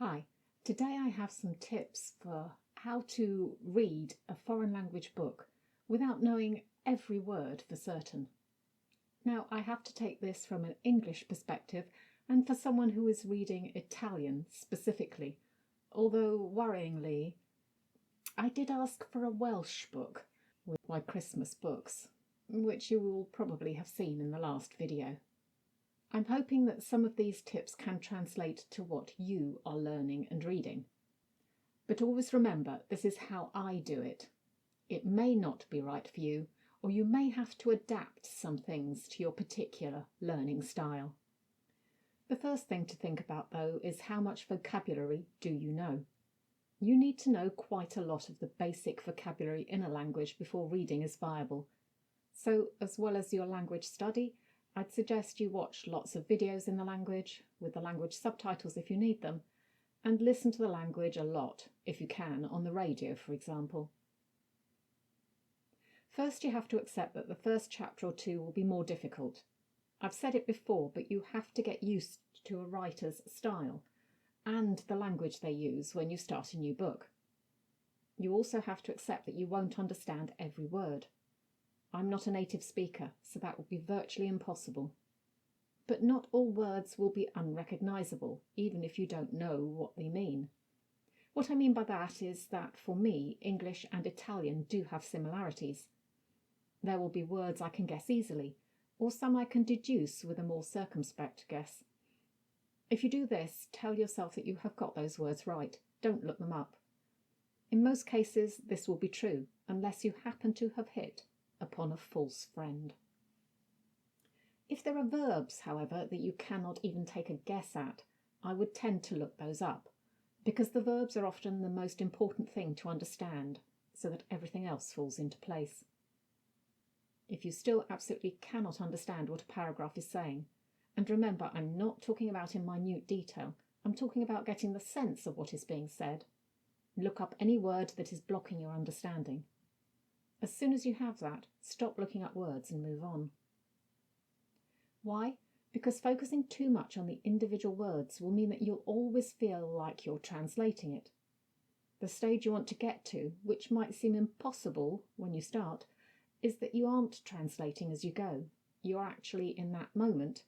Hi, today I have some tips for how to read a foreign language book without knowing every word for certain. Now, I have to take this from an English perspective and for someone who is reading Italian specifically, although worryingly, I did ask for a Welsh book with my Christmas books, which you will probably have seen in the last video. I'm hoping that some of these tips can translate to what you are learning and reading. But always remember, this is how I do it. It may not be right for you, or you may have to adapt some things to your particular learning style. The first thing to think about, though, is how much vocabulary do you know? You need to know quite a lot of the basic vocabulary in a language before reading is viable. So, as well as your language study, I'd suggest you watch lots of videos in the language, with the language subtitles if you need them, and listen to the language a lot, if you can, on the radio, for example. First, you have to accept that the first chapter or two will be more difficult. I've said it before, but you have to get used to a writer's style and the language they use when you start a new book. You also have to accept that you won't understand every word. I'm not a native speaker, so that will be virtually impossible. But not all words will be unrecognisable, even if you don't know what they mean. What I mean by that is that, for me, English and Italian do have similarities. There will be words I can guess easily, or some I can deduce with a more circumspect guess. If you do this, tell yourself that you have got those words right. Don't look them up. In most cases, this will be true, unless you happen to have hit upon a false friend. If there are verbs, however, that you cannot even take a guess at, I would tend to look those up, because the verbs are often the most important thing to understand, so that everything else falls into place. If you still absolutely cannot understand what a paragraph is saying, and remember, I'm not talking about in minute detail, I'm talking about getting the sense of what is being said, look up any word that is blocking your understanding. As soon as you have that, stop looking up words and move on. Why? Because focusing too much on the individual words will mean that you'll always feel like you're translating it. The stage you want to get to, which might seem impossible when you start, is that you aren't translating as you go. You're actually, in that moment,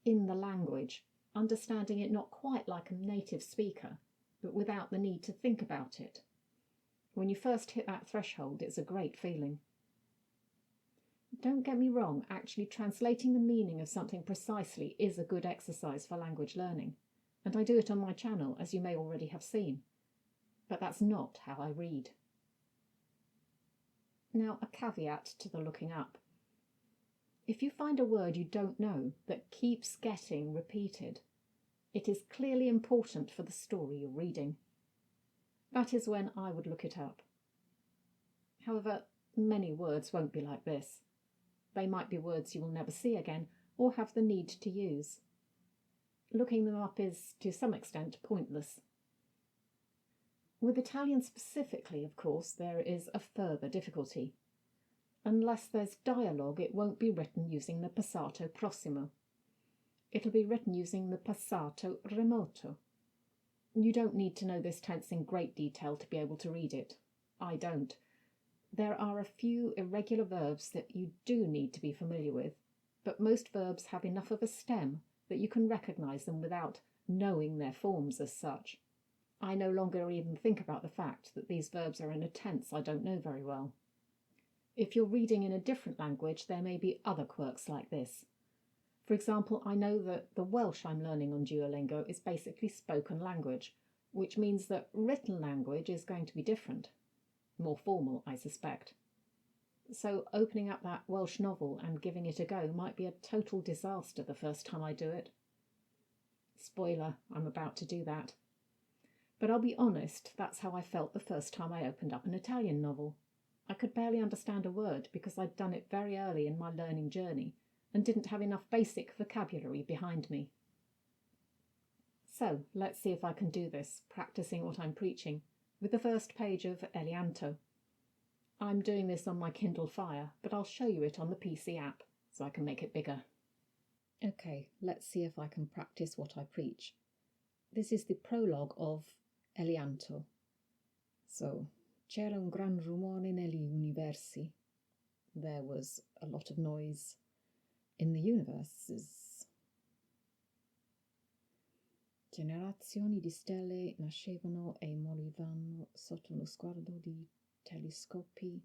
in the language, understanding it not quite like a native speaker, but without the need to think about it. When you first hit that threshold, it's a great feeling. Don't get me wrong, actually translating the meaning of something precisely is a good exercise for language learning, and I do it on my channel, as you may already have seen. But that's not how I read. Now, a caveat to the looking up. If you find a word you don't know that keeps getting repeated, it is clearly important for the story you're reading. That is when I would look it up. However, many words won't be like this. They might be words you will never see again or have the need to use. Looking them up is, to some extent, pointless. With Italian specifically, of course, there is a further difficulty. Unless there's dialogue, it won't be written using the passato prossimo. It'll be written using the passato remoto. You don't need to know this tense in great detail to be able to read it. I don't. There are a few irregular verbs that you do need to be familiar with, but most verbs have enough of a stem that you can recognise them without knowing their forms as such. I no longer even think about the fact that these verbs are in a tense I don't know very well. If you're reading in a different language, there may be other quirks like this. For example, I know that the Welsh I'm learning on Duolingo is basically spoken language, which means that written language is going to be different. More formal, I suspect. So opening up that Welsh novel and giving it a go might be a total disaster the first time I do it. Spoiler, I'm about to do that. But I'll be honest, that's how I felt the first time I opened up an Italian novel. I could barely understand a word because I'd done it very early in my learning journey and didn't have enough basic vocabulary behind me. So let's see if I can do this, practicing what I'm preaching, with the first page of Elianto. I'm doing this on my Kindle Fire, but I'll show you it on the PC app, so I can make it bigger. Okay, let's see if I can practice what I preach. This is the prologue of Elianto. So, c'era un gran rumore negli universi. There was a lot of noise in the universes. Generazioni di stelle nascevano e morivano sotto lo sguardo di telescopi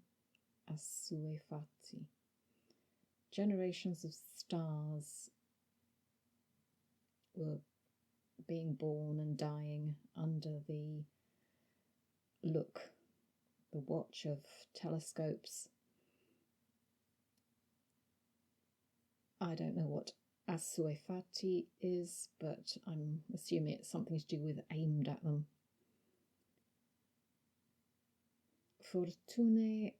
assuefatti. Generations of stars were being born and dying under the watch of telescopes. I don't know what assuefatti is, but I'm assuming it's something to do with aimed at them. Fortune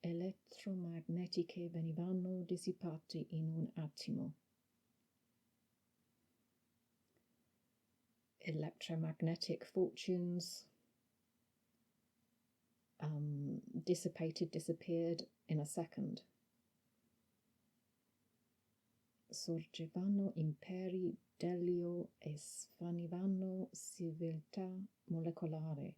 elettromagnetiche venivano dissipate in un attimo. Electromagnetic fortunes disappeared in a second. Sorgevano imperi d'elio e svanivano civiltà molecolare.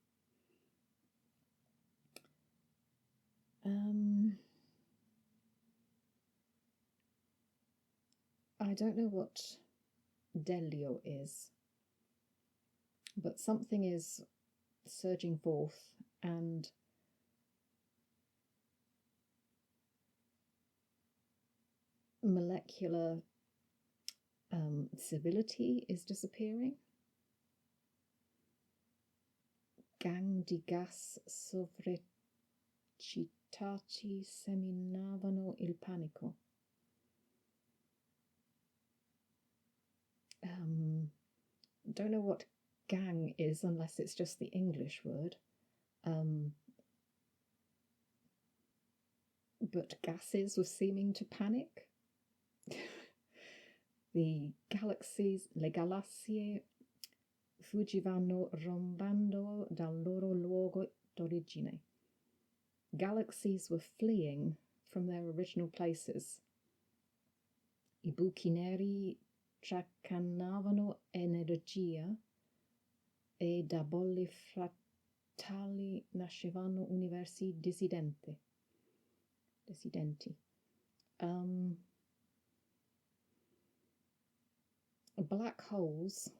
I don't know what delio is, but something is surging forth, and molecular civility is disappearing. Gang di gas sovreccitati seminavano il panico. Don't know what gang is unless it's just the English word. But gases were seeming to panic. Le galassie fuggivano rombando dal loro luogo d'origine. Galaxies were fleeing from their original places. I buchi neri tracanavano energia e da bolle frattali nascevano universi dissidenti. Black holes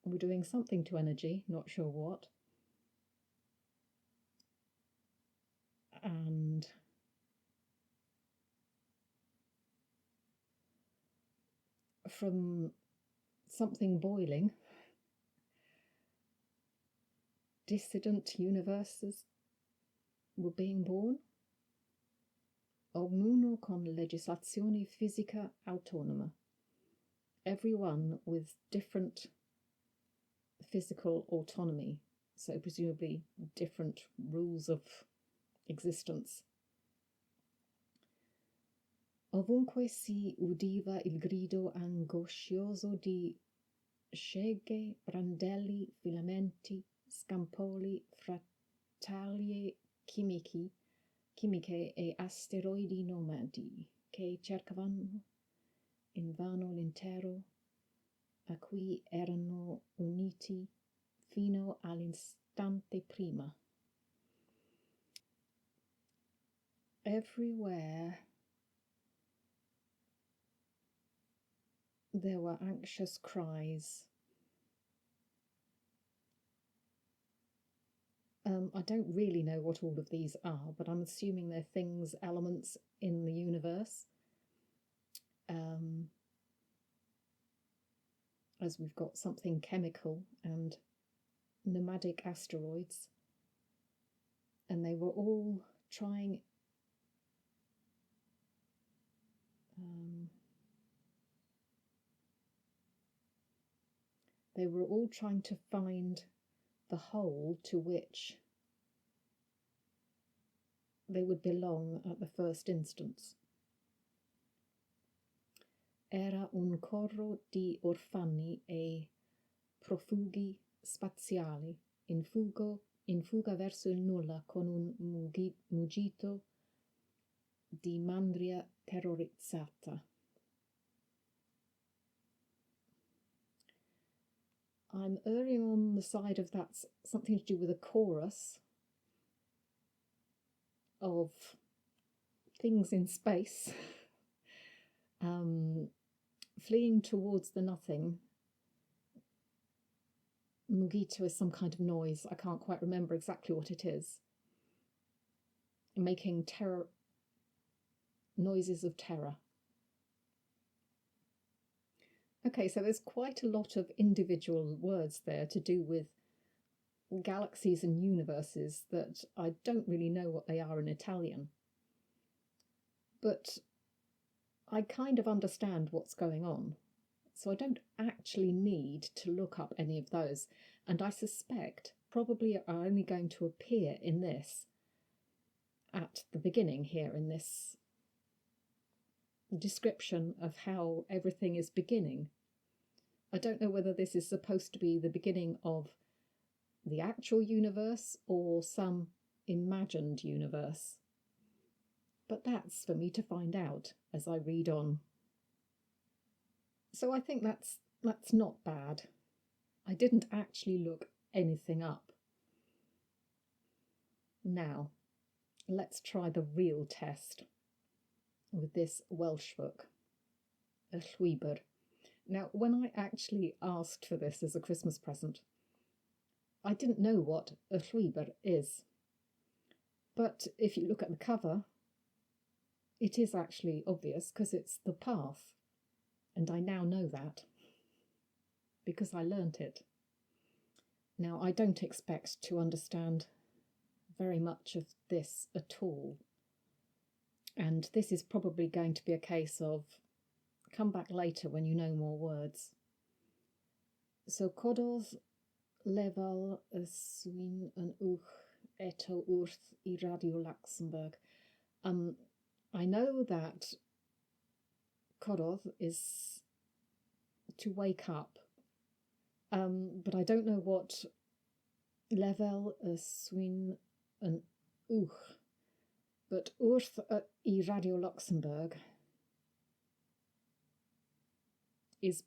were doing something to energy, not sure what. And from something boiling, dissident universes were being born. Ognuno con legislazione fisica autonoma. Everyone with different physical autonomy, so presumably different rules of existence. Ovunque si udiva il grido angoscioso di sceghe, brandelli, filamenti, scampoli, frattaglie chimiche e asteroidi nomadi che cercavano invano l'intero a cui erano uniti fino all'istante prima. Everywhere there were anxious cries. I don't really know what all of these are, but I'm assuming they're things, elements in the universe. As we've got something chemical and nomadic asteroids, and they were all trying to find the whole to which they would belong at the first instance. Era un corro di orfani e profughi spaziali in fuga verso il nulla con un muggito di mandria terrorizzata. I'm erring on the side of that's something to do with a chorus of things in space, fleeing towards the nothing. Mugito is some kind of noise. I can't quite remember exactly what it is. Making noises of terror. Okay, so there's quite a lot of individual words there to do with galaxies and universes that I don't really know what they are in Italian. But I kind of understand what's going on. So I don't actually need to look up any of those. And I suspect probably are only going to appear in this at the beginning here in this description of how everything is beginning. I don't know whether this is supposed to be the beginning of the actual universe or some imagined universe. But that's for me to find out as I read on. So I think that's not bad. I didn't actually look anything up. Now, let's try the real test with this Welsh book, Y Llwybr. Now, when I actually asked for this as a Christmas present, I didn't know what Y Llwybr is. But if you look at the cover, it is actually obvious because it's the path. And I now know that because I learnt it. Now, I don't expect to understand very much of this at all. And this is probably going to be a case of come back later when you know more words. So, cododd lefel y swin yn uwch eto wrth I Radio Luxembourg. I know that cododd is to wake up, but I don't know what lefel y swin yn uwch, but wrth I Radio Luxembourg is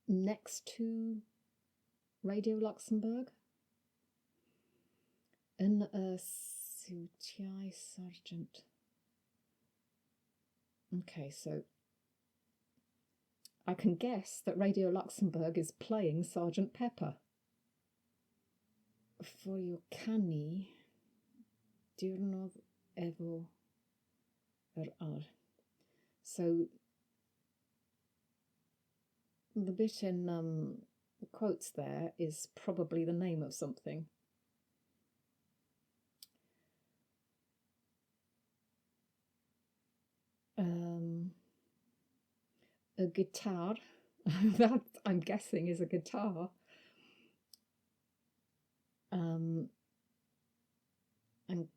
next to Radio Luxembourg. Yn y siwtiau Sargent. Okay, so I can guess that Radio Luxembourg is playing Sergeant Pepper. For your canu, diwrnod efo yr ar. So the bit in quotes there is probably the name of something. A guitar, that I'm guessing is a guitar. And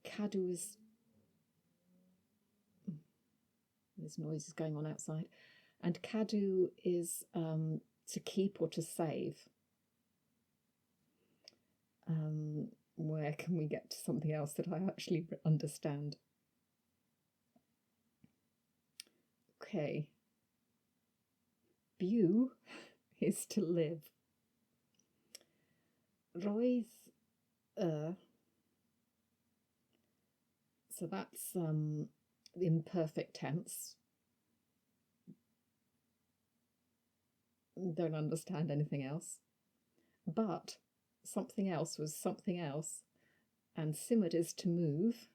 cadw is, there's noises going on outside, and cadw is to keep or to save. Where can we get to something else that I actually understand? Okay. Byw is to live. Roedd so that's the imperfect tense. Don't understand anything else. But something else was something else, and simmered is to move.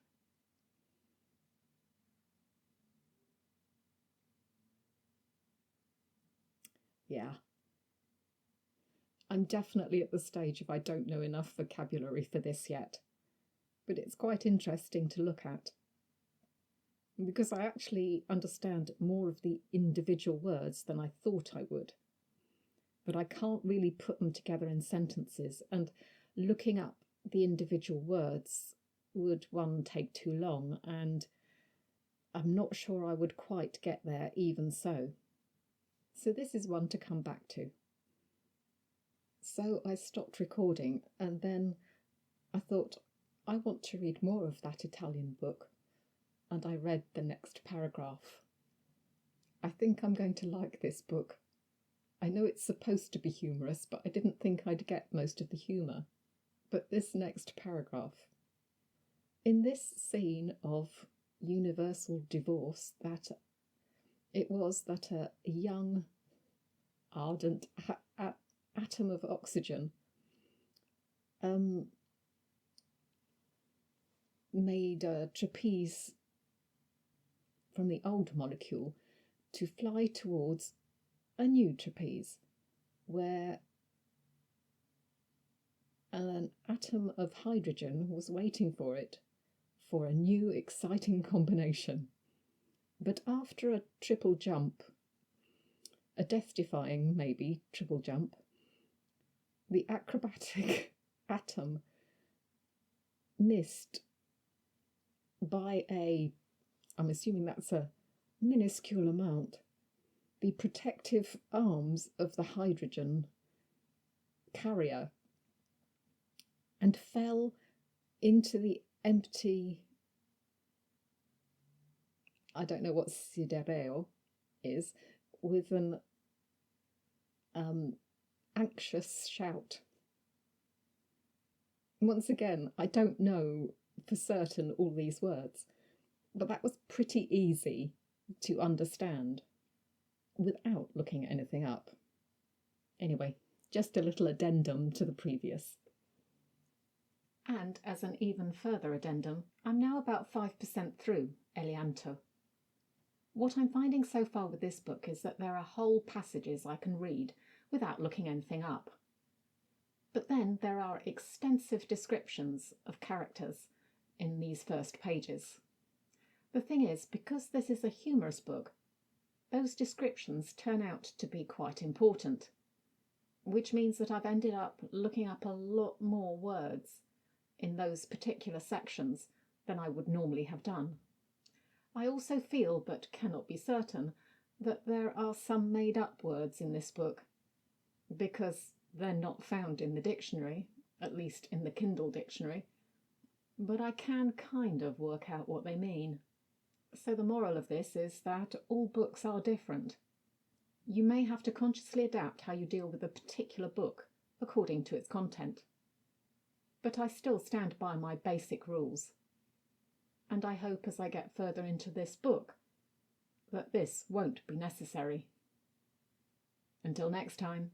Yeah. I'm definitely at the stage of I don't know enough vocabulary for this yet, but it's quite interesting to look at because I actually understand more of the individual words than I thought I would, but I can't really put them together in sentences, and looking up the individual words would, one, take too long, and I'm not sure I would quite get there even so. So this is one to come back to. So I stopped recording, and then I thought, I want to read more of that Italian book, and I read the next paragraph. I think I'm going to like this book. I know it's supposed to be humorous, but I didn't think I'd get most of the humour. But this next paragraph. In this scene of universal divorce, that it was that a young, ardent atom of oxygen made a trapeze from the old molecule to fly towards a new trapeze where an atom of hydrogen was waiting for it for a new exciting combination. But after a triple jump, a death-defying, maybe, triple jump, the acrobatic atom missed by I'm assuming that's a minuscule amount, the protective arms of the hydrogen carrier and fell into the empty, I don't know what sidereo is, with an anxious shout. Once again, I don't know for certain all these words, but that was pretty easy to understand without looking anything up. Anyway, just a little addendum to the previous. And as an even further addendum, I'm now about 5% through Elianto. What I'm finding so far with this book is that there are whole passages I can read without looking anything up. But then there are extensive descriptions of characters in these first pages. The thing is, because this is a humorous book, those descriptions turn out to be quite important, which means that I've ended up looking up a lot more words in those particular sections than I would normally have done. I also feel, but cannot be certain, that there are some made-up words in this book, because they're not found in the dictionary, at least in the Kindle dictionary, but I can kind of work out what they mean. So the moral of this is that all books are different. You may have to consciously adapt how you deal with a particular book according to its content. But I still stand by my basic rules. And I hope as I get further into this book that this won't be necessary. Until next time.